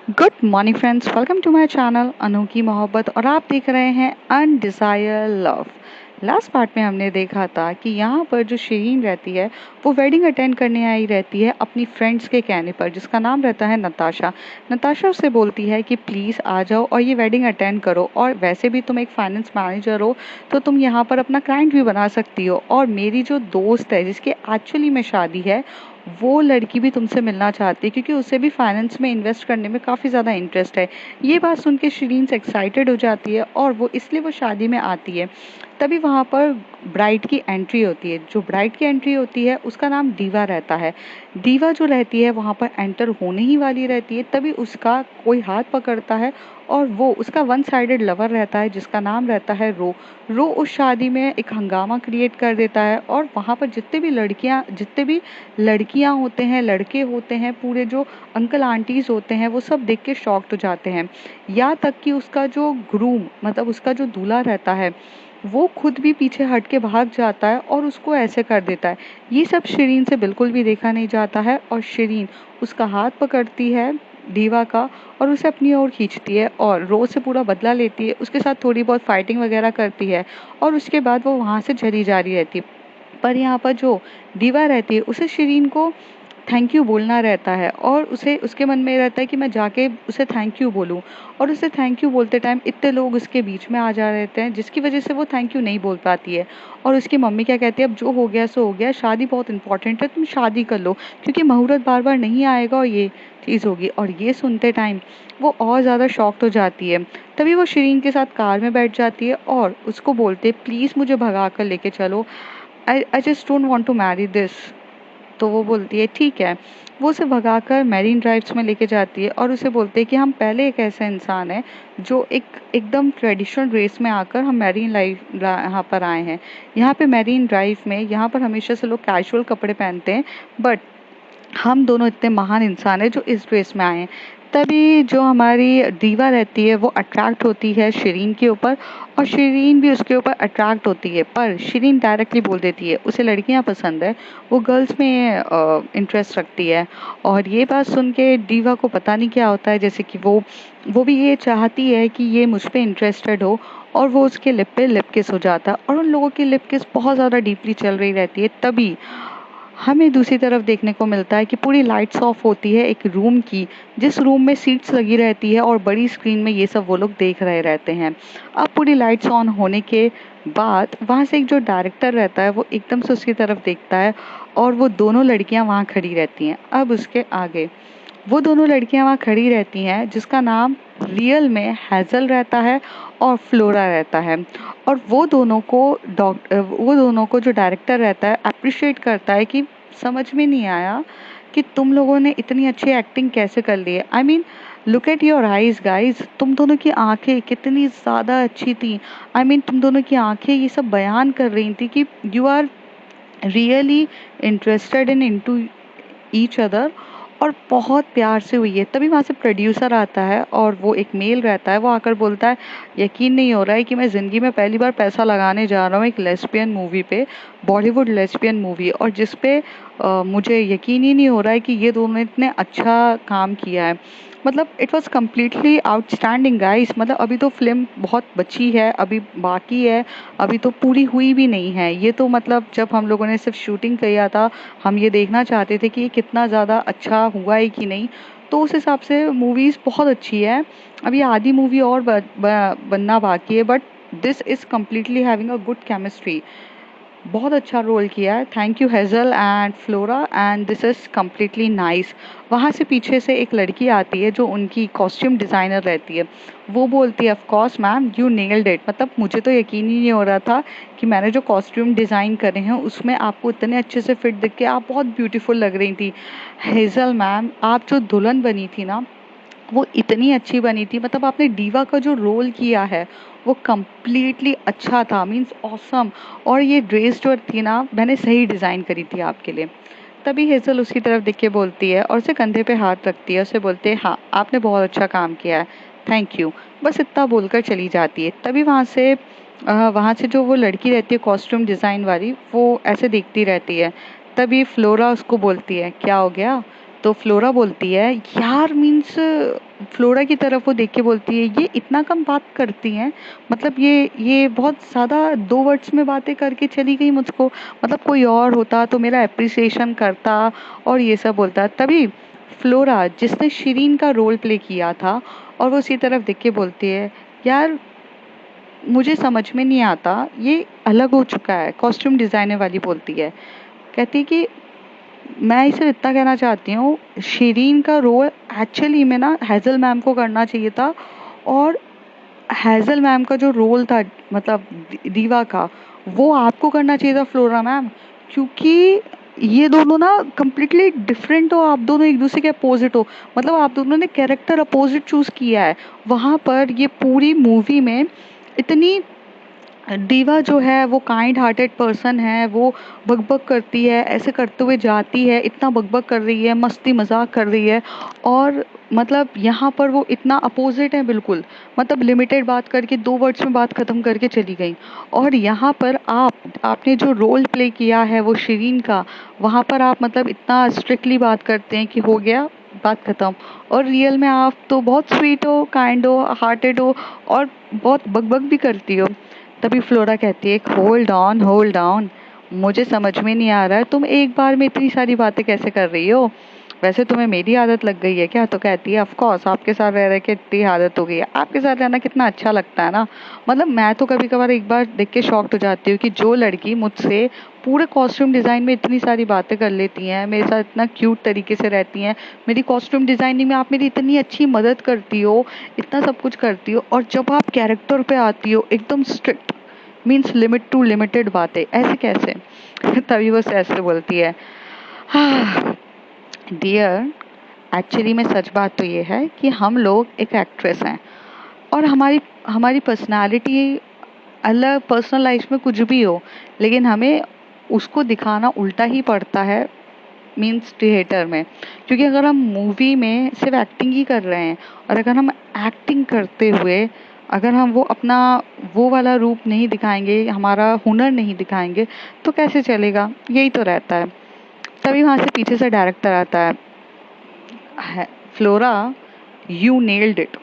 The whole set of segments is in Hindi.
Good morning friends, welcome to my channel Anokhi Mohabbat और आप देख रहे हैं अनडिजायर लव। लास्ट पार्ट में हमने देखा था कि यहाँ पर जो शिरीन रहती है वो वेडिंग अटेंड करने आई रहती है अपनी फ्रेंड्स के कहने पर, जिसका नाम रहता है नताशा। नताशा उससे बोलती है कि प्लीज़ आ जाओ और ये वेडिंग अटेंड करो, और वैसे भी तुम एक फाइनेंस मैनेजर हो तो तुम यहाँ पर अपना क्लाइंट भी बना सकती हो, और मेरी जो दोस्त है जिसकी एक्चुअली में शादी है वो लड़की भी तुमसे मिलना चाहती है क्योंकि उसे भी फाइनेंस में इन्वेस्ट करने में काफ़ी ज़्यादा इंटरेस्ट है। ये बात सुन के शिरीन से एक्साइटेड हो जाती है और वो इसलिए वो शादी में आती है। तभी वहाँ पर ब्राइड की एंट्री होती है। जो ब्राइड की एंट्री होती है उसका नाम दीवा रहता है। दीवा जो रहती है वहाँ पर एंटर होने ही वाली रहती है, तभी उसका कोई हाथ पकड़ता है और वो उसका वन साइडेड लवर रहता है जिसका नाम रहता है रो उस शादी में एक हंगामा क्रिएट कर देता है, और वहाँ पर जितने भी लड़कियां होते हैं, लड़के होते हैं, पूरे जो अंकल आंटीज होते हैं वो सब देख के शॉक्ड हो जाते हैं। यहाँ तक कि उसका जो ग्रूम मतलब उसका जो दूल्हा रहता है वो खुद भी पीछे हट के भाग जाता है और उसको ऐसे कर देता है। ये सब शिरीन से बिल्कुल भी देखा नहीं जाता है और शिरीन उसका हाथ पकड़ती है दीवा का और उसे अपनी ओर खींचती है और रोज से पूरा बदला लेती है, उसके साथ थोड़ी बहुत फाइटिंग वगैरह करती है और उसके बाद वो वहाँ से चली जा रही रहती है। पर यहाँ पर जो दीवा रहती है उसे शिरीन को थैंक यू बोलना रहता है और उसे उसके मन में रहता है कि मैं जाके उसे थैंक यू बोलूं, और उसे थैंक यू बोलते टाइम इतने लोग उसके बीच में आ जा रहते हैं जिसकी वजह से वो थैंक यू नहीं बोल पाती है। और उसकी मम्मी क्या कहती है, अब जो हो गया सो हो गया, शादी बहुत इंपॉर्टेंट है, तुम शादी कर लो क्योंकि मुहूर्त बार बार नहीं आएगा और ये चीज़ होगी। और ये सुनते टाइम वो और ज़्यादा शॉक्ड हो जाती है। तभी वो शिरीन के साथ कार में बैठ जाती है और उसको बोलते प्लीज़ मुझे भगा कर लेके चलो, I just don't want to marry this. तो वो बोलती है ठीक है। वो उसे भगाकर मैरीन ड्राइव्स में लेके जाती है और उसे बोलते हैं कि हम पहले एक ऐसा इंसान है जो एकदम ट्रेडिशनल ड्रेस में आकर हम मैरीन लाइफ यहाँ पर आए हैं। यहाँ पे मैरीन ड्राइव में यहाँ पर हमेशा से लोग कैजुअल कपड़े पहनते हैं, बट हम दोनों इतने महान इंसान हैं जो इस ड्रेस में आए हैं। तभी जो हमारी दीवा रहती है वो अट्रैक्ट होती है शिरीन के ऊपर और शिरीन भी उसके ऊपर अट्रैक्ट होती है, पर शिरीन डायरेक्टली बोल देती है उसे लड़कियां पसंद है, वो गर्ल्स में इंटरेस्ट रखती है। और ये बात सुन के दीवा को पता नहीं क्या होता है, जैसे कि वो भी ये चाहती है कि ये मुझ पे इंटरेस्टेड हो, और वो उसके लिप पे लिप किस हो जाता है और उन लोगों की लिप किस बहुत ज़्यादा डीपली चल रही रहती है। तभी हमें दूसरी तरफ देखने को मिलता है कि पूरी लाइट्स ऑफ होती है एक रूम की, जिस रूम में सीट्स लगी रहती है और बड़ी स्क्रीन में ये सब वो लोग देख रहे रहते हैं। अब पूरी लाइट्स ऑन होने के बाद वहाँ से एक जो डायरेक्टर रहता है वो एकदम से उसकी तरफ देखता है और वो दोनों लड़कियाँ वहाँ खड़ी रहती हैं। अब उसके आगे वो दोनों लड़कियां वहाँ खड़ी रहती हैं जिसका नाम रियल में हैजल रहता है और फ्लोरा रहता है। और वो दोनों को जो डायरेक्टर रहता है अप्रिशिएट करता है कि समझ में नहीं आया कि तुम लोगों ने इतनी अच्छी एक्टिंग कैसे कर ली है। आई mean look at your eyes guys, तुम दोनों की आंखें कितनी ज़्यादा अच्छी थी। आई मीन तुम दोनों की आंखें ये सब बयान कर रही थी कि you are really interested in into each other, और बहुत प्यार से हुई है। तभी वहाँ से प्रोड्यूसर आता है और वो एक मेल रहता है, वो आकर बोलता है यकीन नहीं हो रहा है कि मैं ज़िंदगी में पहली बार पैसा लगाने जा रहा हूँ एक लेस्बियन मूवी पे, बॉलीवुड लेस्बियन मूवी, और जिस पे मुझे यकीन ही नहीं हो रहा है कि ये दोनों ने इतने अच्छा काम किया है। मतलब it was completely outstanding guys. मतलब अभी तो फिल्म बहुत बची है, अभी बाकी है, अभी तो पूरी हुई भी नहीं है। ये तो मतलब जब हम लोगों ने सिर्फ शूटिंग किया था, हम ये देखना चाहते थे कि ये कितना ज़्यादा अच्छा हुआ है कि नहीं, तो उस हिसाब से मूवीज़ बहुत अच्छी है। अभी आधी मूवी और बनना बाकी है, but this is completely having a good chemistry. बहुत अच्छा रोल किया है, thank you hazel and flora, and this is completely nice. वहाँ से पीछे से एक लड़की आती है जो उनकी कॉस्ट्यूम डिज़ाइनर रहती है। वो बोलती है of course ma'am you nailed it, मतलब मुझे तो यकीन ही नहीं हो रहा था कि मैंने जो कॉस्ट्यूम डिज़ाइन करे हैं उसमें आपको इतने अच्छे से फिट दिख के आप बहुत ब्यूटीफुल लग रही थी। हेजल मैम, आप जो दुल्हन बनी थी ना वो इतनी अच्छी बनी थी, मतलब आपने डीवा का जो रोल किया है वो कम्प्लीटली अच्छा था, मीन्स ऑसम। और ये ड्रेस जो थी ना मैंने सही डिज़ाइन करी थी आपके लिए। तभी हेजल उसकी तरफ देख के बोलती है और उसे कंधे पे हाथ रखती है, उसे बोलते हैं हाँ आपने बहुत अच्छा काम किया है, थैंक यू, बस इतना बोलकर चली जाती है। तभी वहाँ से जो वो लड़की रहती है कॉस्ट्यूम डिज़ाइन वाली, वो ऐसे देखती रहती है। तभी फ्लोरा उसको बोलती है क्या हो गया, तो फ्लोरा बोलती है यार, मीन्स फ्लोरा की तरफ वो देख के बोलती है ये इतना कम बात करती हैं, मतलब ये बहुत ज़्यादा 2 वर्ड्स में बातें करके चली गई मुझको, मतलब कोई और होता तो मेरा अप्रिसिएशन करता और ये सब बोलता। तभी फ्लोरा जिसने शिरीन का रोल प्ले किया था और वो उसी तरफ देख के बोलती है यार मुझे समझ में नहीं आता, ये अलग हो चुका है। कॉस्ट्यूम डिज़ाइनर वाली बोलती है, कहती कि मैं इसे इतना कहना चाहती हूँ, शिरीन का रोल एक्चुअली में ना हैज़ल मैम को करना चाहिए था, और हैज़ल मैम का जो रोल था मतलब दीवा का, वो आपको करना चाहिए था फ्लोरा मैम, क्योंकि ये दोनों ना कम्प्लीटली डिफरेंट हो, आप दोनों एक दूसरे के अपोजिट हो, मतलब आप दोनों ने कैरेक्टर अपोजिट चूज किया है। वहाँ पर ये पूरी मूवी में इतनी दीवा जो है वो काइंड हार्टेड पर्सन है, वो बकबक करती है, ऐसे करते हुए जाती है, इतना बकबक कर रही है, मस्ती मजाक कर रही है, और मतलब यहाँ पर वो इतना अपोजिट है बिल्कुल, मतलब लिमिटेड बात करके 2 वर्ड्स में बात खत्म करके चली गई। और यहाँ पर आपने जो रोल प्ले किया है वो शिरीन का, वहाँ पर आप मतलब इतना स्ट्रिक्टली बात करते हैं कि हो गया बात खत्म, और रियल में आप तो बहुत स्वीट हो, काइंड हो, हार्टेड हो, और बहुत बकबक भी करती हो। तभी फ्लोरा कहती है होल्ड ऑन होल्ड ऑन, मुझे समझ में नहीं आ रहा है तुम एक बार में इतनी सारी बातें कैसे कर रही हो, वैसे तुम्हें मेरी आदत लग गई है क्या? तो कहती है ऑफ कोर्स, आपके साथ रह रह के इतनी आदत हो गई है, आपके साथ रहना कितना अच्छा लगता है ना। मतलब मैं तो कभी कभार एक बार देख के शॉक्ड हो जाती हूँ कि जो लड़की मुझसे पूरे कॉस्ट्यूम डिज़ाइन में इतनी सारी बातें कर लेती हैं, मेरे साथ इतना क्यूट तरीके से रहती हैं, मेरी कॉस्ट्यूम डिज़ाइनिंग में आप मेरी इतनी अच्छी मदद करती हो, इतना सब कुछ करती हो, और जब आप कैरेक्टर पे आती हो एकदम strict, means limit to limited बातें, ऐसे कैसे? तभी वो ऐसे बोलती है डियर, एक्चुअली में सच बात तो ये है कि हम लोग एक एक्ट्रेस हैं, और हमारी हमारी पर्सनालिटी अलग, पर्सनल लाइफ में कुछ भी हो, लेकिन हमें उसको दिखाना उल्टा ही पड़ता है, मीन्स थिएटर में। क्योंकि अगर हम मूवी में सिर्फ एक्टिंग ही कर रहे हैं, और अगर हम एक्टिंग करते हुए अगर हम वो अपना वो वाला रूप नहीं दिखाएंगे, हमारा हुनर नहीं दिखाएंगे, तो कैसे चलेगा? यही तो रहता है। तभी वहाँ से पीछे से डायरेक्टर आता है, flora you nailed it,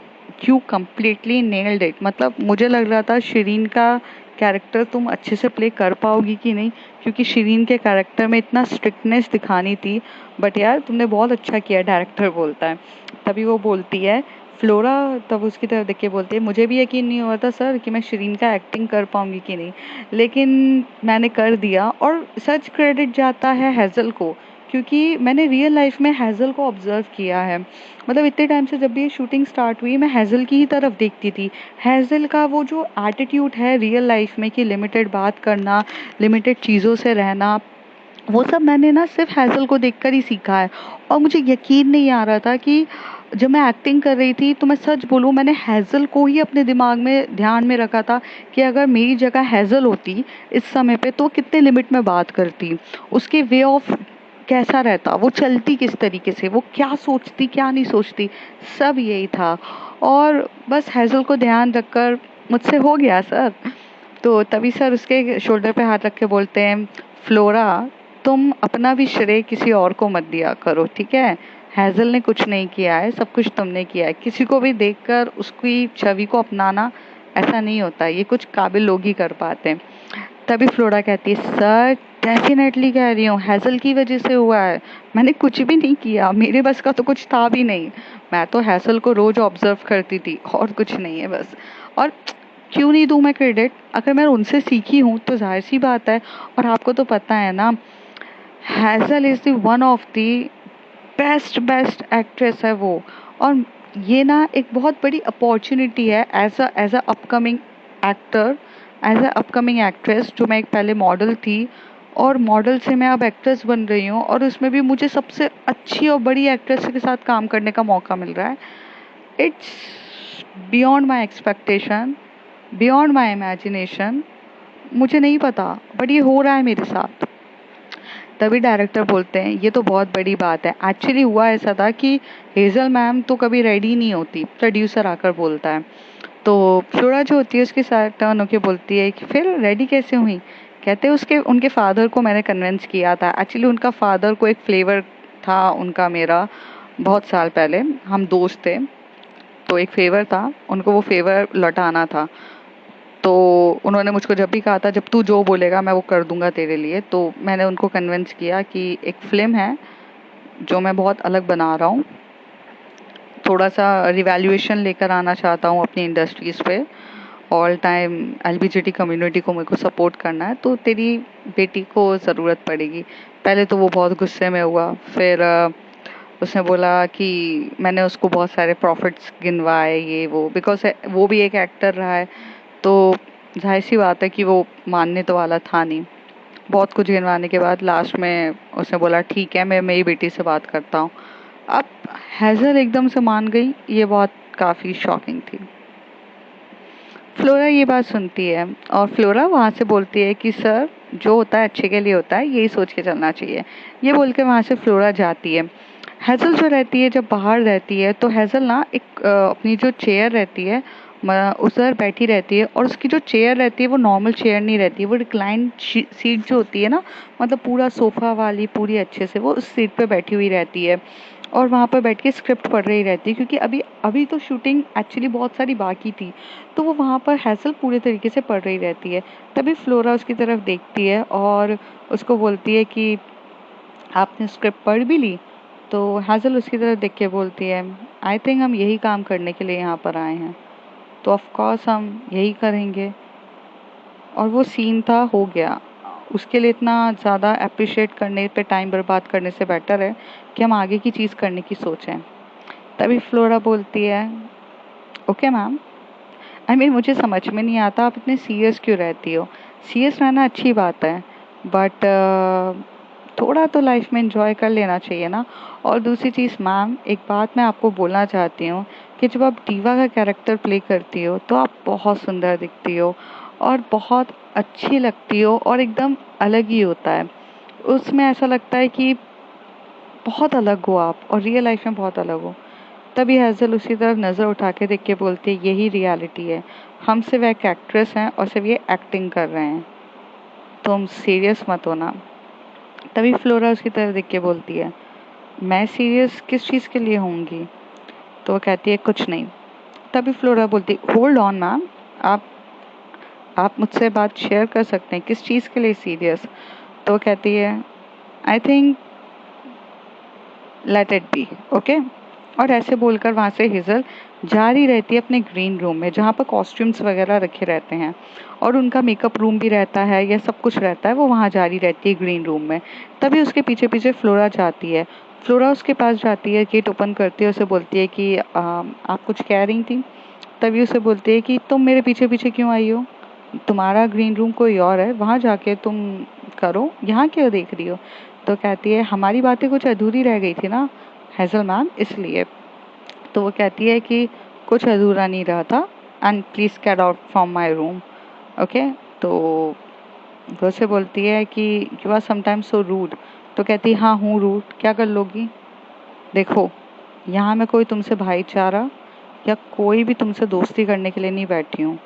you completely nailed it. मतलब मुझे लग रहा था शिरीन का कैरेक्टर तुम अच्छे से प्ले कर पाओगी कि नहीं, क्योंकि शिरीन के कैरेक्टर में इतना स्ट्रिक्टनेस दिखानी थी, बट यार तुमने बहुत अच्छा किया, डायरेक्टर बोलता है। तभी वो बोलती है फ्लोरा, तब उसकी तरफ देख के बोलती है मुझे भी यकीन नहीं हुआ था सर कि मैं शिरीन का एक्टिंग कर पाऊंगी कि नहीं, लेकिन मैंने कर दिया, और सच क्रेडिट जाता है हैज़ल को, क्योंकि मैंने रियल लाइफ में हैज़ल को ऑब्जर्व किया है। मतलब इतने टाइम से जब भी ये शूटिंग स्टार्ट हुई मैं हैज़ल की ही तरफ देखती थी। हैज़ल का वो जो एटीट्यूड है रियल लाइफ में कि लिमिटेड बात करना, लिमिटेड चीज़ों से रहना, वो सब मैंने ना सिर्फ हैज़ल को देखकर ही सीखा है। और मुझे यकीन नहीं आ रहा था कि जब मैं एक्टिंग कर रही थी, तो मैं सच बोलूँ मैंने हैज़ल को ही अपने दिमाग में ध्यान में रखा था कि अगर मेरी जगह हैज़ल होती इस समय पे तो कितने लिमिट में बात करती, उसके वे ऑफ कैसा रहता, वो चलती किस तरीके से, वो क्या सोचती क्या नहीं सोचती, सब यही था। और बस हैज़ल को ध्यान रखकर मुझसे हो गया सर। तो तभी सर उसके शोल्डर पे हाथ रख के बोलते हैं फ्लोरा, तुम अपना भी श्रेय किसी और को मत दिया करो, ठीक है? हैज़ल ने कुछ नहीं किया है, सब कुछ तुमने किया है। किसी को भी देखकर उसकी छवि को अपनाना ऐसा नहीं होता, ये कुछ काबिल लोग ही कर पाते हैं। तभी फ्लोरा कहती है सर डेफिनेटली कह रही हूँ, हैज़ल की वजह से हुआ है, मैंने कुछ भी नहीं किया, मेरे बस का तो कुछ था भी नहीं, मैं तो हैज़ल को रोज ऑब्जर्व करती थी और कुछ नहीं है बस। और क्यों नहीं दूँ मैं क्रेडिट, अगर मैं उनसे सीखी हूँ तो जाहिर सी बात है, और आपको तो पता है ना hassle is the one of the best best actress है वो। और ये ना एक बहुत बड़ी अपॉर्चुनिटी है as a upcoming actor, as a upcoming actress, जो मैं एक पहले मॉडल थी और मॉडल से मैं अब एक्ट्रेस बन रही हूँ, और उसमें भी मुझे सबसे अच्छी और बड़ी एक्ट्रेस के साथ काम करने का मौका मिल रहा है। It's beyond my expectation, beyond my imagination, मुझे नहीं पता बट ये हो रहा है मेरे साथ। तभी डायरेक्टर बोलते हैं ये तो बहुत बड़ी बात है। एक्चुअली हुआ ऐसा था कि हेज़ल मैम तो कभी रेडी नहीं होती, प्रोड्यूसर आकर बोलता है, तो फ्लोरा जो होती है उसके साथ टर्न होके बोलती है कि फिर रेडी कैसे हुई? कहते हैं उसके उनके फादर को मैंने कन्विंस किया था। एक्चुअली उनका फादर को एक फ्लेवर था उनका मेरा बहुत साल पहले, हम दोस्त थे, तो एक फेवर था, उनको वो फेवर लौटाना था। तो उन्होंने मुझको जब भी कहा था जब तू जो बोलेगा मैं वो कर दूंगा तेरे लिए, तो मैंने उनको कन्विंस किया कि एक फिल्म है जो मैं बहुत अलग बना रहा हूँ, थोड़ा सा रिवैल्यूएशन लेकर आना चाहता हूँ अपनी इंडस्ट्रीज पे, ऑल टाइम एलजीबीटी कम्युनिटी को मेरे को सपोर्ट करना है, तो तेरी बेटी को ज़रूरत पड़ेगी। पहले तो वो बहुत गुस्से में हुआ, फिर उसने बोला कि मैंने उसको बहुत सारे प्रॉफिट्स गिनवाए ये वो, बिकॉज वो भी एक एक्टर रहा है, तो जाहिर सी बात है कि वो मानने तो वाला था नहीं। बहुत कुछ गिनवाने के बाद लास्ट में उसने बोला ठीक है मैं मेरी बेटी से बात करता हूँ। अब हैज़ल एकदम से मान गई, ये बहुत काफ़ी शॉकिंग थी। फ्लोरा ये बात सुनती है और फ्लोरा वहाँ से बोलती है कि सर जो होता है अच्छे के लिए होता है, यही सोच के चलना चाहिए। ये बोल के वहाँ से फ्लोरा जाती है। हैज़ल जो रहती है, जब बाहर रहती है तो हैज़ल ना एक अपनी जो चेयर रहती है उस पर बैठी रहती है, और उसकी जो चेयर रहती है वो नॉर्मल चेयर नहीं रहती है, वो रिक्लाइन सीट जो होती है ना, मतलब पूरा सोफा वाली, पूरी अच्छे से वो उस सीट पे बैठी हुई रहती है और वहाँ पर बैठ के स्क्रिप्ट पढ़ रही रहती है, क्योंकि अभी अभी तो शूटिंग एक्चुअली बहुत सारी बाकी थी, तो वो वहाँ पर हैज़ल पूरे तरीके से पढ़ रही रहती है। तभी फ्लोरा उसकी तरफ देखती है और उसको बोलती है कि आपने स्क्रिप्ट पढ़ भी ली? तो हैज़ल उसकी तरफ देख के बोलती है आई थिंक हम यही काम करने के लिए यहाँ पर आए हैं, तो ऑफ कोर्स हम यही करेंगे। और वो सीन था, हो गया। उसके लिए इतना ज़्यादा अप्रिशिएट करने पे टाइम बर्बाद करने से बेटर है कि हम आगे की चीज़ करने की सोचें। तभी फ्लोरा बोलती है ओके मैम, आई मीन मुझे समझ में नहीं आता आप इतने सीरियस क्यों रहती हो। सीरियस रहना अच्छी बात है, बट थोड़ा तो लाइफ में एंजॉय कर लेना चाहिए ना। और दूसरी चीज़ मैम, एक बात मैं आपको बोलना चाहती हूँ कि जब आप डीवा का कैरेक्टर प्ले करती हो तो आप बहुत सुंदर दिखती हो और बहुत अच्छी लगती हो, और एकदम अलग ही होता है उसमें, ऐसा लगता है कि बहुत अलग हो आप और रियल लाइफ में बहुत अलग हो। तभी हैज़ल उसी तरफ नज़र उठा के देख के बोलती है यही रियलिटी है, हम सिर्फ एक एक्ट्रेस हैं और सिर्फ ये एक्टिंग कर रहे हैं, तुम सीरियस मत होना। तभी फ्लोरा उसकी तरफ देख के बोलती है मैं सीरियस किस चीज़ के लिए होंगी? तो वो कहती है कुछ नहीं। तभी फ्लोरा बोलती होल्ड ऑन मैम, आप मुझसे बात शेयर कर सकते हैं, किस चीज़ के लिए सीरियस? तो वो कहती है I think let it be okay. और ऐसे बोलकर वहाँ से हिजल जा रही रहती है अपने ग्रीन रूम में, जहाँ पर कॉस्ट्यूम्स वगैरह रखे रहते हैं और उनका मेकअप रूम भी रहता है, यह सब कुछ रहता है, वो वहाँ जा रही रहती है ग्रीन रूम में। तभी उसके पीछे पीछे फ्लोरा जाती है। फ्लोरा उसके पास जाती है, गेट ओपन करती है, उसे बोलती है कि आप कुछ कह रही थी? तभी उसे बोलती है कि तुम मेरे पीछे पीछे क्यों आई हो? तुम्हारा ग्रीन रूम कोई और है, वहाँ जाके तुम करो, यहाँ क्यों देख रही हो? तो कहती है हमारी बातें कुछ अधूरी रह गई थी ना हैज़ल मैम, इसलिए। तो वो कहती है कि कुछ अधूरा नहीं रहा था and please get out from my room okay. तो वो से बोलती है कि you are sometimes so rude. तो कहती है हाँ हूँ रूड, क्या कर लोगी? देखो यहाँ मैं कोई तुमसे भाईचारा या कोई भी तुमसे दोस्ती करने के लिए नहीं बैठी हूँ,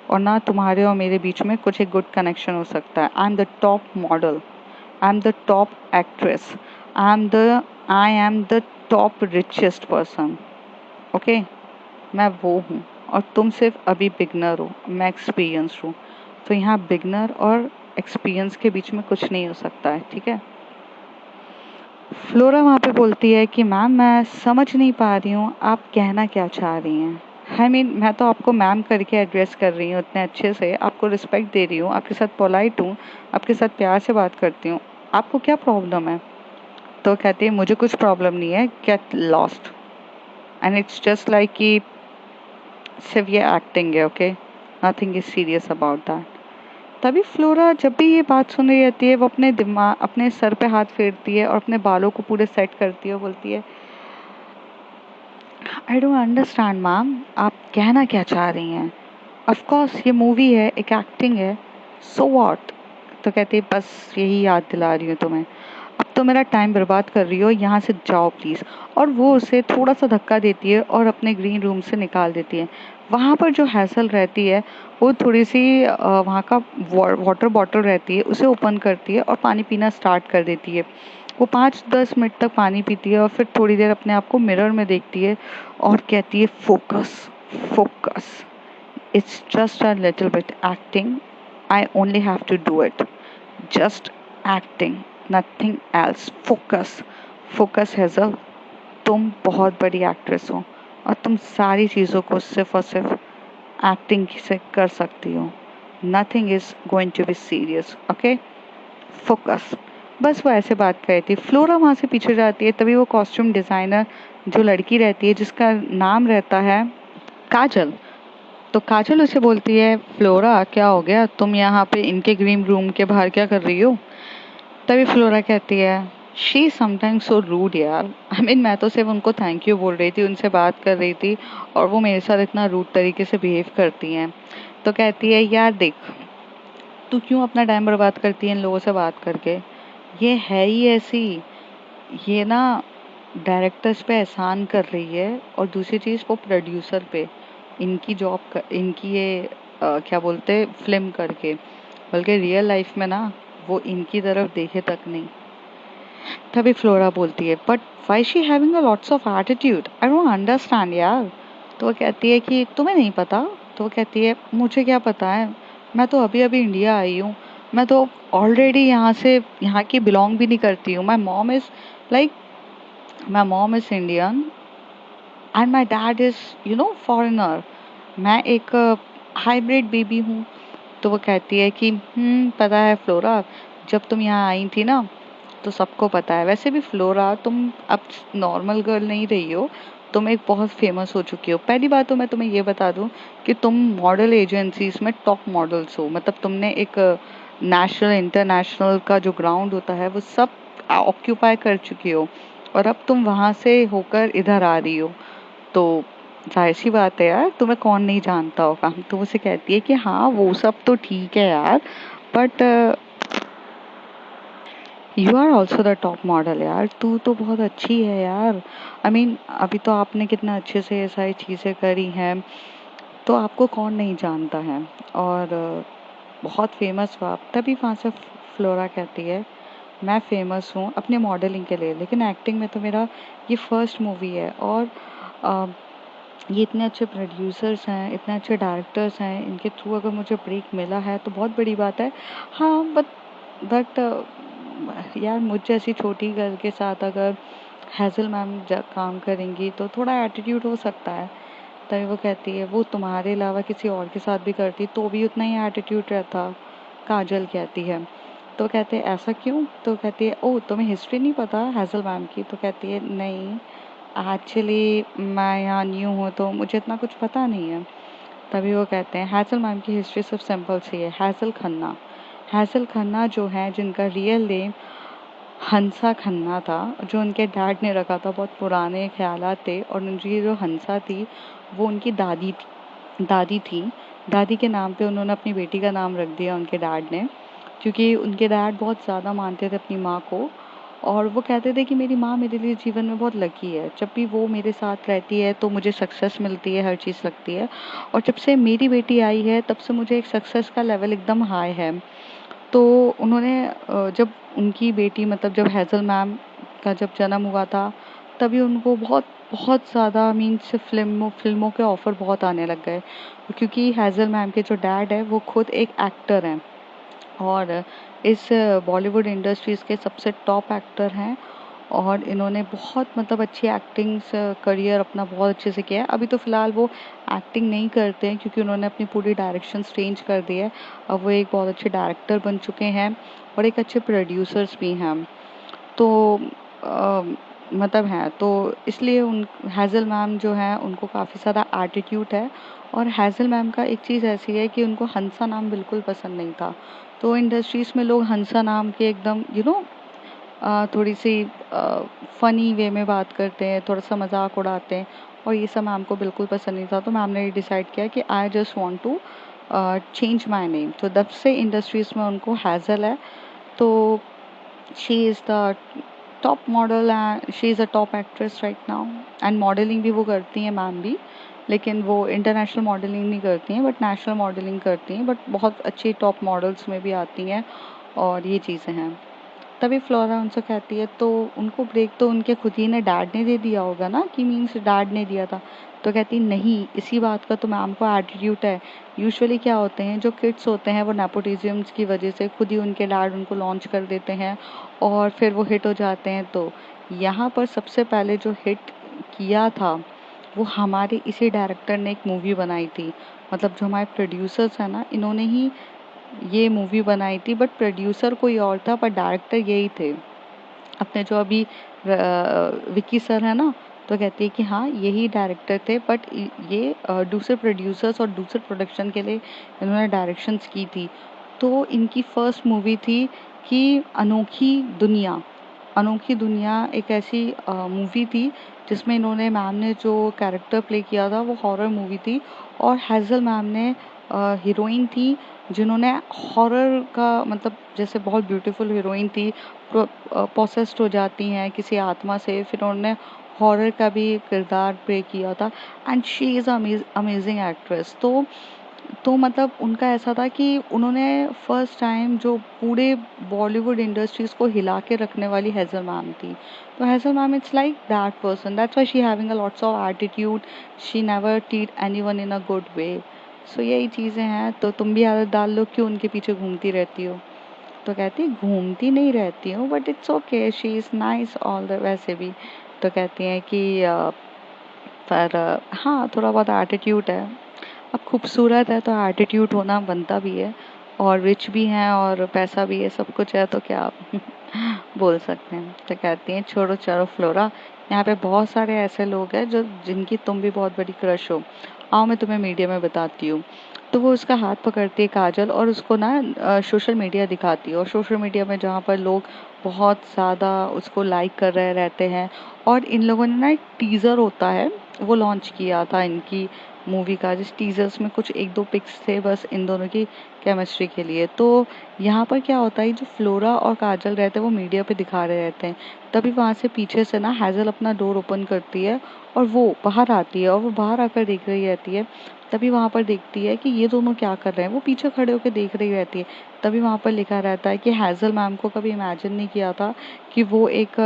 और ना तुम्हारे और मेरे बीच में कुछ एक गुड कनेक्शन हो सकता है। I am the top model, I am the top actress, I am the top richest person okay. मैं वो हूँ और तुम सिर्फ अभी बिगनर हो, मैं एक्सपीरियंस हूँ। तो यहाँ बिगनर और एक्सपीरियंस के बीच में कुछ नहीं हो सकता है, ठीक है। फ्लोरा वहाँ पे बोलती है कि मैम मैं समझ नहीं पा रही हूँ आप कहना क्या चाह रही हैं। आई मीन मैं तो आपको मैम करके एड्रेस कर रही हूँ इतने अच्छे से, आपको रिस्पेक्ट दे रही हूँ, आपके साथ पोलाइट हूँ, आपके साथ प्यार से बात करती हूँ, आपको क्या प्रॉब्लम है? तो कहती है मुझे कुछ प्रॉब्लम नहीं है, get lost, and it's just like कि सिर्फ ये एक्टिंग है okay, nothing is serious about that. तभी फ्लोरा जब भी ये बात सुन रही रहती है वो अपने दिमाग अपने सर पे हाथ फेरती है और अपने बालों को पूरे सेट करती है और बोलती है आई डोंट अंडरस्टैंड मैम, आप कहना क्या चाह रही हैं? ऑफ कोर्स ये मूवी है, एक एक्टिंग है, सो व्हाट। तो कहती है बस यही याद दिला रही हूँ तुम्हें, अब तो मेरा टाइम बर्बाद कर रही हो, यहाँ से जाओ प्लीज़। और वो उसे थोड़ा सा धक्का देती है और अपने ग्रीन रूम से निकाल देती है। वहाँ पर जो हैसल रहती है वो थोड़ी सी वहाँ का वाटर बॉटल रहती है उसे ओपन करती है और पानी पीना स्टार्ट कर देती है। वो 5-10 मिनट तक पानी पीती है और फिर थोड़ी देर अपने आप को मिरर में देखती है और कहती है focus, focus, it's just a little bit acting, I only have to do it, just acting, nothing else, focus, focus Hazel, तुम बहुत बड़ी एक्ट्रेस हो और तुम सारी चीज़ों को सिर्फ और सिर्फ एक्टिंग से कर सकती हो, nothing is going to be serious, okay, focus. बस वो ऐसे बात कर रही थी। फ्लोरा वहाँ से पीछे जाती है, तभी वो कॉस्ट्यूम डिज़ाइनर जो लड़की रहती है जिसका नाम रहता है काजल, तो काजल उसे बोलती है फ्लोरा क्या हो गया, तुम यहाँ पे इनके ग्रीन रूम के बाहर क्या कर रही हो। तभी फ्लोरा कहती है शी समटाइम्स सो रूड यार, आई मीन मैं तो सिर्फ उनको थैंक यू बोल रही थी, उनसे बात कर रही थी और वो मेरे साथ इतना रूड तरीके से बिहेव करती हैं। तो कहती है यार देख, तू क्यों अपना टाइम बर्बाद करती है इन लोगों से बात करके, ये है ही ऐसी, ये ना डायरेक्टर्स पे एहसान कर रही है और दूसरी चीज़ वो प्रोड्यूसर पे, इनकी इनकी ये क्या बोलते फिल्म करके, बल्कि रियल लाइफ में ना वो इनकी तरफ देखे तक नहीं। तभी फ्लोरा बोलती है but why she having a lots of attitude, I don't understand यार। तो वो कहती है कि तुम्हें नहीं पता। तो वो कहती है मुझे क्या पता है, मैं तो अभी अभी इंडिया आई हूँ, मैं तो ऑलरेडी यहाँ की बिलोंग भी नहीं करती हूँ, my mom is Indian and my dad is foreigner, मैं एक हाइब्रिड बेबी हूँ। तो वो कहती है कि पता है फ्लोरा, जब तुम यहाँ आई थी ना तो सबको पता है, वैसे भी फ्लोरा तुम अब नॉर्मल गर्ल नहीं रही हो, तुम एक बहुत फेमस हो चुकी हो। पहली बात तो मैं तुम्हें ये बता दूं कि तुम मॉडल एजेंसीज में टॉप मॉडल्स हो, मतलब तुमने एक नेशनल इंटरनेशनल का जो ग्राउंड होता है वो सब ऑक्यूपाई कर चुकी हो और अब तुम वहाँ से होकर इधर आ रही हो, तो जाहिर सी बात है यार तुम्हें कौन नहीं जानता होगा। तो उसे कहती है कि हाँ वो सब तो ठीक है यार, but you are also the top model यार, तू तो बहुत अच्छी है यार, आई मीन अभी तो आपने कितना अच्छे से ये सारी चीज़ें करी हैं, तो आपको कौन नहीं जानता है और बहुत फेमस हो आप। तभी वहाँ से फ्लोरा कहती है मैं फेमस हूँ अपने मॉडलिंग के लिए, लेकिन एक्टिंग में तो मेरा ये फर्स्ट मूवी है और अ, ये इतने अच्छे प्रोड्यूसर्स हैं, इतने अच्छे डायरेक्टर्स हैं, इनके थ्रू अगर मुझे ब्रेक मिला है तो बहुत बड़ी बात है। हाँ बट यार मुझ जैसी छोटी गर्ल के साथ अगर हैज़ल मैम काम करेंगी तो थोड़ा एटीट्यूड हो सकता है। तभी वो कहती है वो तुम्हारे अलावा किसी और के साथ भी करती तो भी उतना ही एटीट्यूड रहता, काजल कहती है। तो कहते हैं ऐसा क्यों। तो कहती है ओह तुम्हें हिस्ट्री नहीं पता हैज़ल मैम की। तो कहती है नहीं एक्चुअली मैं यहाँ न्यू हूँ तो मुझे इतना कुछ पता नहीं है। तभी वो कहते हैं हैज़ल मैम की हिस्ट्री सिर्फ सिंपल सी है, हैज़ल खन्ना। हैज़ल खन्ना जो है जिनका रियल नेम हंसा खन्ना था, जो उनके डैड ने रखा था, बहुत पुराने ख्यालात थे और उनकी जो हंसा थी वो उनकी दादी थी। दादी के नाम पे उन्होंने अपनी बेटी का नाम रख दिया उनके डैड ने, क्योंकि उनके डैड बहुत ज़्यादा मानते थे अपनी माँ को और वो कहते थे कि मेरी माँ मेरे लिए जीवन में बहुत लकी है, जब भी वो मेरे साथ रहती है तो मुझे सक्सेस मिलती है, हर चीज़ लगती है और जब से मेरी बेटी आई है तब से मुझे एक सक्सेस का लेवल एकदम हाई है। तो उन्होंने जब उनकी बेटी मतलब जब हैज़ल मैम का जब जन्म हुआ था तभी उनको बहुत बहुत ज़्यादा मीन्स फिल्मों के ऑफ़र बहुत आने लग गए, क्योंकि हैज़ल मैम के जो डैड है वो खुद एक एक्टर हैं और इस बॉलीवुड इंडस्ट्रीज़ के सबसे टॉप एक्टर हैं और इन्होंने बहुत मतलब अच्छी एक्टिंग करियर अपना बहुत अच्छे से किया है। अभी तो फ़िलहाल वो एक्टिंग नहीं करते हैं क्योंकि उन्होंने अपनी पूरी डायरेक्शन चेंज कर दी है। अब वो एक बहुत अच्छे डायरेक्टर बन चुके हैं और एक अच्छे प्रोड्यूसर्स भी हैं। तो अ, मतलब हैं तो इसलिए उन हैज़ल मैम जो हैं उनको काफ़ी ज़्यादा एटीट्यूड है और हैज़ल मैम का एक चीज़ ऐसी है कि उनको हंसा नाम बिल्कुल पसंद नहीं था। तो इंडस्ट्रीज़ में लोग हंसा नाम के एकदम थोड़ी सी फ़नी वे में बात करते हैं, थोड़ा सा मजाक उड़ाते हैं और ये सब मैम को बिल्कुल पसंद नहीं था। तो मैम ने ये डिसाइड किया कि I just want to change my name, तो तब से इंडस्ट्रीज़ में उनको हैज़ल है। तो she is the top model and she is a top actress right now and modelling भी वो करती हैं मैम भी, लेकिन वो इंटरनेशनल मॉडलिंग नहीं करती हैं बट नेशनल मॉडलिंग करती हैं, बट बहुत अच्छी टॉप मॉडल्स में भी आती हैं और ये चीज़ें हैं। तभी फ्लोरा उनसे कहती है, तो उनको ब्रेक तो उनके खुद ही ने डैड ने दे दिया होगा ना, कि मीन्स डैड ने दिया था। तो कहती नहीं, इसी बात का तो मैम को एटीट्यूड है। यूजुअली क्या होते हैं, जो किड्स होते हैं वो नेपोटिज्म्स की वजह से खुद ही उनके डैड उनको लॉन्च कर देते हैं और फिर वो हिट हो जाते हैं। तो यहाँ पर सबसे पहले जो हिट किया था वो हमारे इसी डायरेक्टर ने एक मूवी बनाई थी। मतलब जो हमारे प्रोड्यूसर्स हैं ना, इन्होंने ही ये मूवी बनाई थी, बट प्रोड्यूसर कोई और था पर डायरेक्टर यही थे। अपने जो अभी विक्की सर है ना, तो कहती है कि हाँ यही डायरेक्टर थे, बट ये दूसरे प्रोड्यूसर्स और दूसरे प्रोडक्शन के लिए इन्होंने डायरेक्शंस की थी। तो इनकी फर्स्ट मूवी थी कि अनोखी दुनिया। अनोखी दुनिया एक ऐसी मूवी थी जिसमें इन्होंने, मैम ने जो कैरेक्टर प्ले किया था वो हॉरर मूवी थी, और हैज़ल मैम ने हीरोइन थी जिन्होंने हॉरर का, मतलब जैसे बहुत ब्यूटीफुल हीरोइन थी, पोसेस्ड हो जाती हैं किसी आत्मा से, फिर उन्होंने हॉरर का भी किरदार प्ले किया था। And she is amazing actress. तो मतलब उनका ऐसा था कि उन्होंने फर्स्ट टाइम जो पूरे बॉलीवुड इंडस्ट्रीज को हिला के रखने वाली हेज़ल मैम थी। तो Hazel ma'am it's like that person, that's why she having a lots of attitude, she never treat anyone in a good way. So यही चीज़ें हैं। तो तुम भी आदत डाल लो, क्यों उनके पीछे घूमती रहती हो? तो कहती घूमती नहीं रहती हूँ, but it's okay, she is nice all the वैसे भी। तो कहती हैं कि पर हाँ थोड़ा बहुत एटीट्यूड है। अब खूबसूरत है तो एटीट्यूड होना बनता भी है, और रिच भी हैं और पैसा भी है, सब कुछ है, तो क्या आप बोल सकते हैं। तो कहती हैं छोड़ो चलो फ्लोरा, यहाँ पे बहुत सारे ऐसे लोग हैं जो जिनकी तुम भी बहुत बड़ी क्रश हो, आओ मैं तुम्हें मीडिया में बताती हूँ। तो वो उसका हाथ पकड़ती है काजल, और उसको ना सोशल मीडिया दिखाती है, और सोशल मीडिया में जहाँ पर लोग बहुत ज़्यादा उसको लाइक कर रहे रहते हैं। और इन लोगों ने ना एक टीज़र होता है वो लॉन्च किया था इनकी मूवी का, जिस टीजर्स में कुछ एक दो पिक्स थे बस इन दोनों की केमिस्ट्री के लिए। तो यहाँ पर क्या होता है, जो फ्लोरा और काजल रहते हैं वो मीडिया पे दिखा रहे रहते हैं। तभी वहाँ से पीछे से ना हैजल अपना डोर ओपन करती है और वो बाहर आती है, और वो बाहर आकर देख रही रहती है। तभी वहाँ पर देखती है कि ये दोनों क्या कर रहे हैं, वो पीछे खड़े होकर देख रही रहती है। तभी वहाँ पर लिखा रहता है कि हैजल मैम को कभी इमेजिन नहीं किया था कि वो एक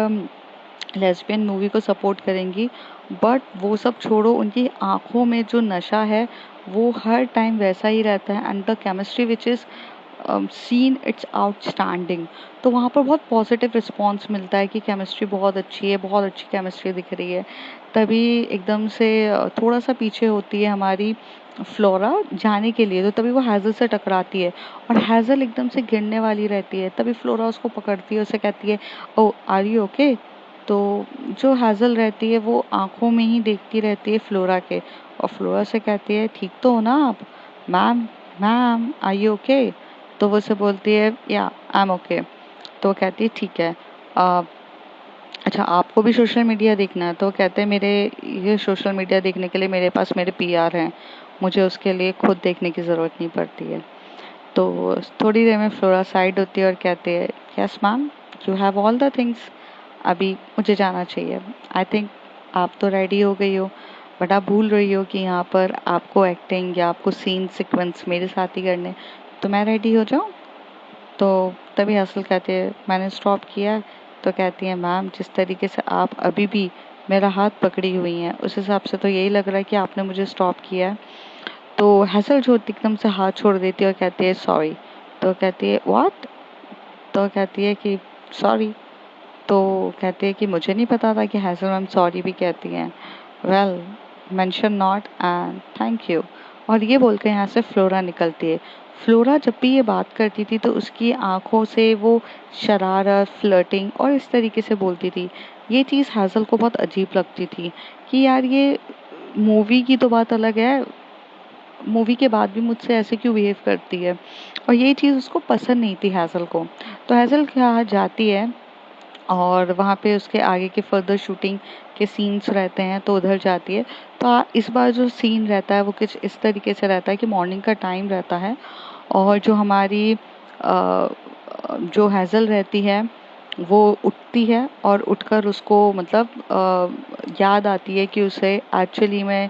लेस्बियन मूवी को सपोर्ट करेंगी, बट वो सब छोड़ो, उनकी आंखों में जो नशा है वो हर टाइम वैसा ही रहता है, and the chemistry which is scene it's outstanding. तो वहाँ पर बहुत पॉजिटिव रिस्पॉन्स मिलता है कि केमिस्ट्री बहुत अच्छी है, बहुत अच्छी केमिस्ट्री दिख रही है। तभी एकदम से थोड़ा सा पीछे होती है हमारी फ्लोरा जाने के लिए, तो तभी वो हैज़ल से टकराती है, और हैज़ल एकदम से गिरने वाली रहती है। तभी फ्लोरा उसको पकड़ती है, उसे कहती है ओ आर यू ओके। तो जो हैज़ल रहती है वो आंखों में ही देखती रहती है फ्लोरा के, और फ्लोरा से कहती है ठीक तो हो ना आप? Ma'am, ma'am are you okay? तो वो उसे बोलती है या आई एम ओके। तो वो कहती है ठीक है, अ, अच्छा आपको भी सोशल मीडिया देखना है? तो वो कहते हैं मेरे ये सोशल मीडिया देखने के लिए मेरे पास मेरे पीआर हैं, मुझे उसके लिए खुद देखने की ज़रूरत नहीं पड़ती है। तो थोड़ी देर में फ्लोरा साइड होती है और कहते हैं yes ma'am, you have all the things, अभी मुझे जाना चाहिए। आई थिंक आप तो रेडी हो गई हो, बट आप भूल रही हो कि यहाँ पर आपको एक्टिंग या आपको सीन सीक्वेंस मेरे साथ ही करने, तो मैं रेडी हो जाऊँ? तो तभी असल कहते हैं मैंने स्टॉप किया है। तो कहती है मैम, जिस तरीके से आप अभी भी मेरा हाथ पकड़ी हुई हैं उस हिसाब से तो यही लग रहा है कि आपने मुझे स्टॉप किया है। तो हैसल जो एकदम से हाथ छोड़ देती है और कहती है सॉरी। तो कहती है व्हाट? तो कहती है कि सॉरी। तो कहती है कि मुझे नहीं पता था कि हैसल मैम सॉरी भी कहती हैं। Well, mention not and thank you. और ये बोल के यहाँ से फ्लोरा निकलती है। फ्लोरा जब भी ये बात करती थी तो उसकी आंखों से वो शरारत, फ्लर्टिंग और इस तरीके से बोलती थी। ये चीज़ हैसल को बहुत अजीब लगती थी कि यार ये मूवी की तो बात अलग है, मूवी के बाद भी मुझसे ऐसे क्यों बिहेव करती है, और ये चीज़ उसको पसंद नहीं थी हैसल को। तो हैसल क्या जाती है और वहाँ पे उसके आगे के फर्दर शूटिंग के सीन्स रहते हैं तो उधर जाती है। तो इस बार जो सीन रहता है वो कुछ इस तरीके से रहता है कि मॉर्निंग का टाइम रहता है, और जो हमारी जो हैज़ल रहती है वो उठती है, और उठकर उसको मतलब याद आती है कि उसे एक्चुअली में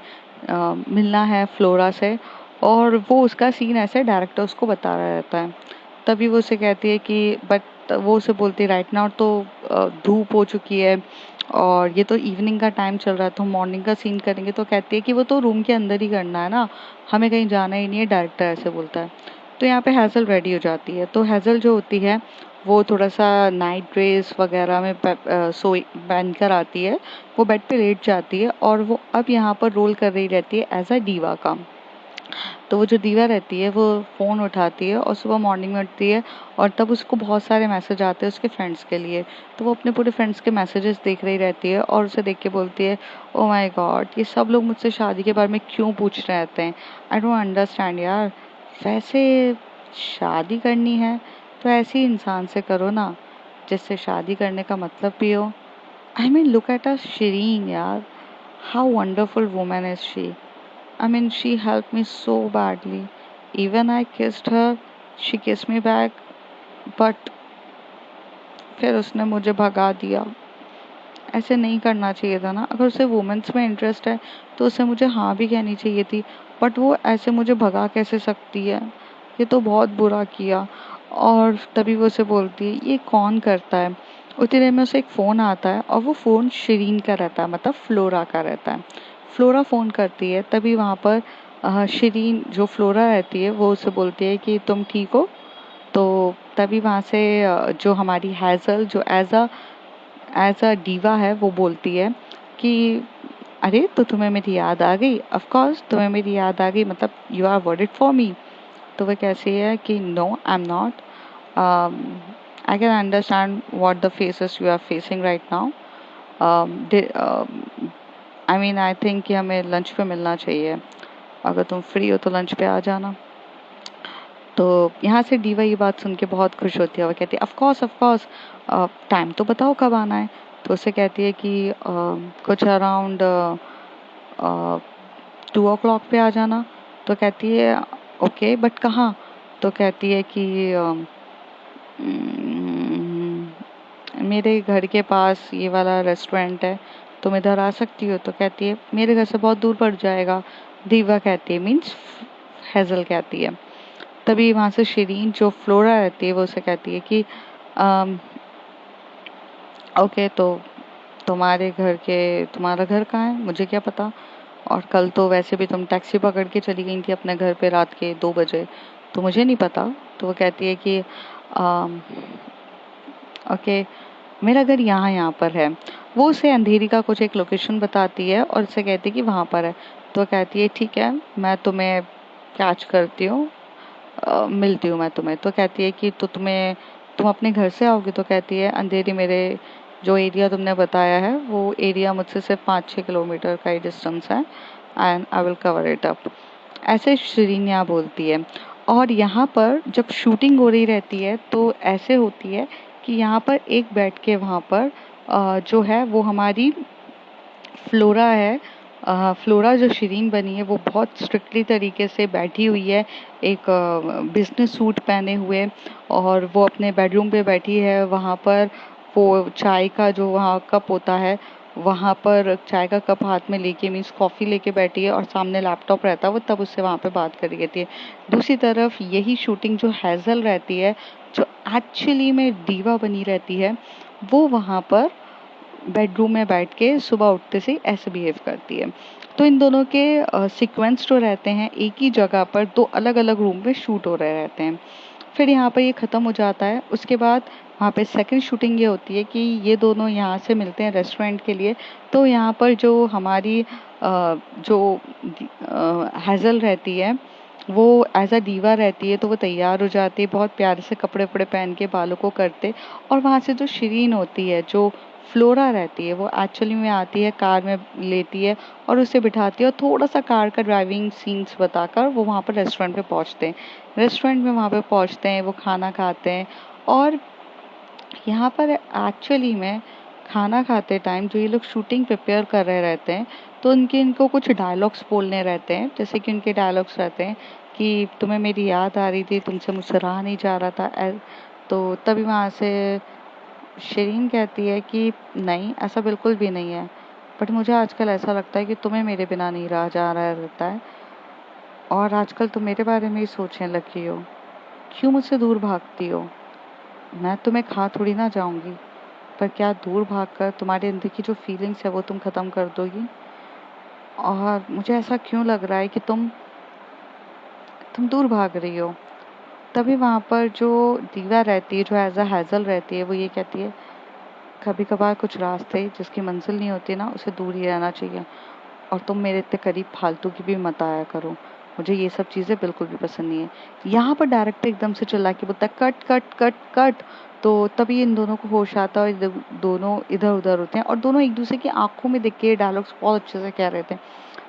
मिलना है फ्लोरा से, और वो उसका सीन ऐसे डायरेक्टर उसको बता रहा रहता है। तभी वो उसे कहती है कि बट वो उसे बोलती है राइट नाउ तो धूप हो चुकी है और ये तो इवनिंग का टाइम चल रहा है, तो मॉर्निंग का सीन करेंगे। तो कहती है कि वो तो रूम के अंदर ही करना है ना, हमें कहीं जाना ही नहीं है, डायरेक्टर ऐसे बोलता है। तो यहाँ पे हैज़ल रेडी हो जाती है। तो हैज़ल जो होती है वो थोड़ा सा नाइट ड्रेस वगैरह में सोई पहन कर आती है, वो बेड पे लेट जाती है और वो अब यहाँ पर रोल कर रही रहती है एज अ डीवा का। तो वो जो दीवा रहती है वो फ़ोन उठाती है और सुबह मॉर्निंग में उठती है और तब उसको बहुत सारे मैसेज आते हैं उसके फ्रेंड्स के लिए। तो वो अपने पूरे फ्रेंड्स के मैसेजेस देख रही रहती है और उसे देख के बोलती है, ओ माय गॉड, ये सब लोग मुझसे शादी के बारे में क्यों पूछ रहे रहते हैं, आई डोंट अंडरस्टैंड यार। वैसे शादी करनी है तो ऐसे ही इंसान से करो ना जिससे शादी करने का मतलब भी हो। I mean look at a Shireen यार, how wonderful woman is she. I mean, she helped me so badly. Even I kissed her, she kissed me back, but फिर उसने मुझे भगा दिया। ऐसे नहीं करना चाहिए था ना, अगर उसे वुमेन्स में इंटरेस्ट है तो उसे मुझे हाँ भी कहनी चाहिए थी, बट वो ऐसे मुझे भगा कैसे सकती है, ये तो बहुत बुरा किया। और तभी वो उसे बोलती है ये कौन करता है। उतनी देर में उसे एक फ़ोन आता है और वो फ़ोन शिरीन का रहता है, मतलब फ्लोरा का रहता है। फ्लोरा फ़ोन करती है, तभी वहाँ पर शिरीन जो फ्लोरा रहती है वो उसे बोलती है कि तुम ठीक हो। तो तभी वहाँ से जो हमारी हैज़ल जो एज अ डीवा है वो बोलती है कि अरे तो तुम्हें मेरी याद आ गई, ऑफ कोर्स तुम्हें मेरी याद आ गई, मतलब you are worried for me. तो वह कैसी है कि no I am not, I can understand what the faces you are facing right now. I mean I think कि हमें लंच पे मिलना चाहिए, अगर तुम फ्री हो तो लंच पे आ जाना। तो यहाँ से डीवा ये बात सुन के बहुत खुश होती है, वो कहती है ऑफ कोर्स, टाइम तो बताओ कब आना है। तो उसे कहती है कि कुछ अराउंड 2 o'clock पे आ जाना। तो कहती है ओके बट कहाँ। तो कहती है कि मेरे घर के पास ये वाला रेस्टोरेंट है, तुम इधर आ सकती हो। तो कहती है मेरे घर से बहुत दूर पड़ जाएगा। दीवा कहती है मीन्स हैज़ल कहती है। तभी वहाँ से शिरीन जो फ्लोरा रहती है वो उसे कहती है कि ओके तो तुम्हारा घर कहाँ है, मुझे क्या पता। और कल तो वैसे भी तुम टैक्सी पकड़ के चली गई थी अपने घर पे रात के 2 बजे, तो मुझे नहीं पता। तो वो कहती है कि ओके मेरा घर यहाँ पर है। वो उसे अंधेरी का कुछ एक लोकेशन बताती है और उसे कहती है कि वहाँ पर है। तो वो कहती है ठीक है मैं तुम्हें कैच करती हूँ, मिलती हूँ मैं तुम्हें। तो कहती है कि तो तुम अपने घर से आओगी। तो कहती है अंधेरी मेरे जो एरिया तुमने बताया है वो एरिया मुझसे सिर्फ 5-6 किलोमीटर का ही डिस्टेंस है, and I will cover it up. ऐसे श्रीनिया बोलती है। और यहाँ पर जब शूटिंग हो रही रहती है तो ऐसे होती है कि यहाँ पर एक बैठ के वहाँ पर जो है वो हमारी फ्लोरा है। फ्लोरा जो शिरीन बनी है वो बहुत स्ट्रिक्टली तरीके से बैठी हुई है, एक बिजनेस सूट पहने हुए, और वो अपने बेडरूम पे बैठी है। वहाँ पर वो चाय का जो वहाँ कप होता है, वहाँ पर चाय का कप हाथ में लेके मीन्स कॉफ़ी लेके बैठी है और सामने लैपटॉप रहता है, वो तब उससे वहाँ पे बात कर रही थी। दूसरी तरफ यही शूटिंग जो हैज़ल रहती है, जो एक्चुअली में डीवा बनी रहती है, वो वहाँ पर बेडरूम में बैठ के सुबह उठते से ऐसे बिहेव करती है। तो इन दोनों के सीक्वेंस जो रहते हैं एक ही जगह पर दो अलग अलग रूम में शूट हो रहे रहते हैं। फिर यहाँ पर ये ख़त्म हो जाता है। उसके बाद वहाँ पे सेकंड शूटिंग ये होती है कि ये दोनों यहाँ से मिलते हैं रेस्टोरेंट के लिए। तो यहाँ पर जो हमारी जो हैज़ल रहती है वो एज अ डीवा रहती है, तो वो तैयार हो जाती है बहुत प्यारे से कपड़े वपड़े पहन के, बालों को करते। और वहाँ से जो शिरीन होती है जो फ्लोरा रहती है वो एक्चुअली में आती है, कार में लेती है और उसे बिठाती है और थोड़ा सा कार का ड्राइविंग सीन्स बताकर वो वहाँ पर रेस्टोरेंट पे पहुँचते हैं। रेस्टोरेंट में वहाँ पे पहुँचते हैं, वो खाना खाते हैं। और यहाँ पर एक्चुअली में खाना खाते टाइम जो ये लोग शूटिंग प्रिपेयर कर रहे रहते हैं, तो इनको कुछ डायलॉग्स बोलने रहते हैं। जैसे कि उनके डायलॉग्स रहते हैं कि तुम्हें मेरी याद आ रही थी, तुमसे मुझसे रहा नहीं जा रहा था। तो तभी वहाँ से शिरीन कहती है कि नहीं ऐसा बिल्कुल भी नहीं है, बट मुझे आजकल ऐसा लगता है कि तुम्हें मेरे बिना नहीं रहा जा रहा रहता है, और आजकल तुम मेरे बारे में ही सोचने लगी हो क्यों मुझसे दूर भागती हो? मैं तुम्हें खा थोड़ी ना जाऊंगी, पर क्या दूर भागकर तुम्हारे अंदर की जो फीलिंग्स है वो तुम ख़त्म कर दोगी? और मुझे ऐसा क्यों लग रहा है कि तुम दूर भाग रही हो? तभी वहाँ पर जो दीवा रहती है, जो एज अ हैज़ल रहती है, वो ये कहती है कभी कभार कुछ रास्ते जिसकी मंजिल नहीं होती ना, उसे दूर ही रहना चाहिए। और तुम मेरे इतने करीब फालतू की भी मत आया करो, मुझे ये सब चीज़ें बिल्कुल भी पसंद नहीं है। यहाँ पर डायरेक्टर एकदम से चिल्ला के बोलता है कट कट कट कट। तो तभी इन दोनों को होश आता है और दोनों इधर उधर होते हैं और दोनों एक दूसरे की आंखों में देख के डायलॉग्स बहुत अच्छे से कह रहे थे।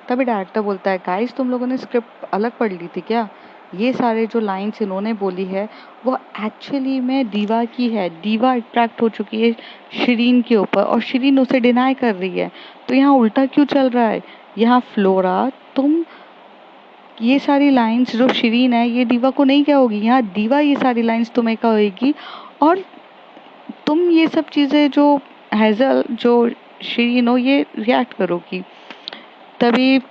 तभी डायरेक्टर बोलता है गाइस, तुम लोगों ने स्क्रिप्ट अलग पढ़ ली थी क्या? ये सारे जो लाइन्स इन्होंने बोली है वो एक्चुअली में दीवा की है। दीवा अट्रैक्ट हो चुकी है शिरीन के ऊपर और शिरीन उसे डिनाई कर रही है। तो यहाँ उल्टा क्यों चल रहा है? यहाँ फ्लोरा, तुम ये सारी लाइन्स जो शिरीन है ये दीवा को नहीं कहोगी, यहाँ दीवा ये सारी लाइन्स तुम्हें कहेगी और तुम ये सब चीज़ें जो हैज़ल जो शिरीन हो ये रिएक्ट करोगी। तभी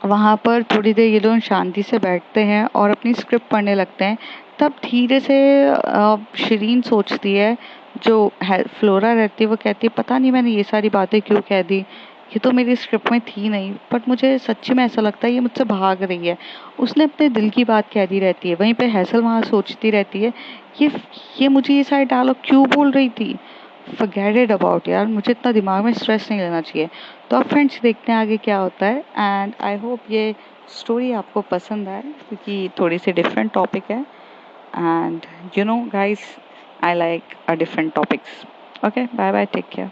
वहाँ पर थोड़ी देर ये लोग शांति से बैठते हैं और अपनी स्क्रिप्ट पढ़ने लगते हैं। तब धीरे से शिरीन सोचती है, जो है फ्लोरा रहती है वो कहती है पता नहीं मैंने ये सारी बातें क्यों कह दी, ये तो मेरी स्क्रिप्ट में थी नहीं, बट मुझे सच्ची में ऐसा लगता है ये मुझसे भाग रही है। उसने अपने दिल की बात कह दी रहती है। वहीं पे हैसल वहाँ सोचती रहती है ये ये मुझे ये सारे डायलॉग क्यों बोल रही थी। फॉरगेट इट अबाउट यार, मुझे इतना दिमाग में स्ट्रेस नहीं लेना चाहिए। तो अब फ्रेंड्स देखते हैं आगे क्या होता है एंड आई होप ये स्टोरी आपको पसंद आए क्योंकि थोड़ी सी डिफरेंट टॉपिक है and you know guys, I like a different topics. Okay, bye bye, take care.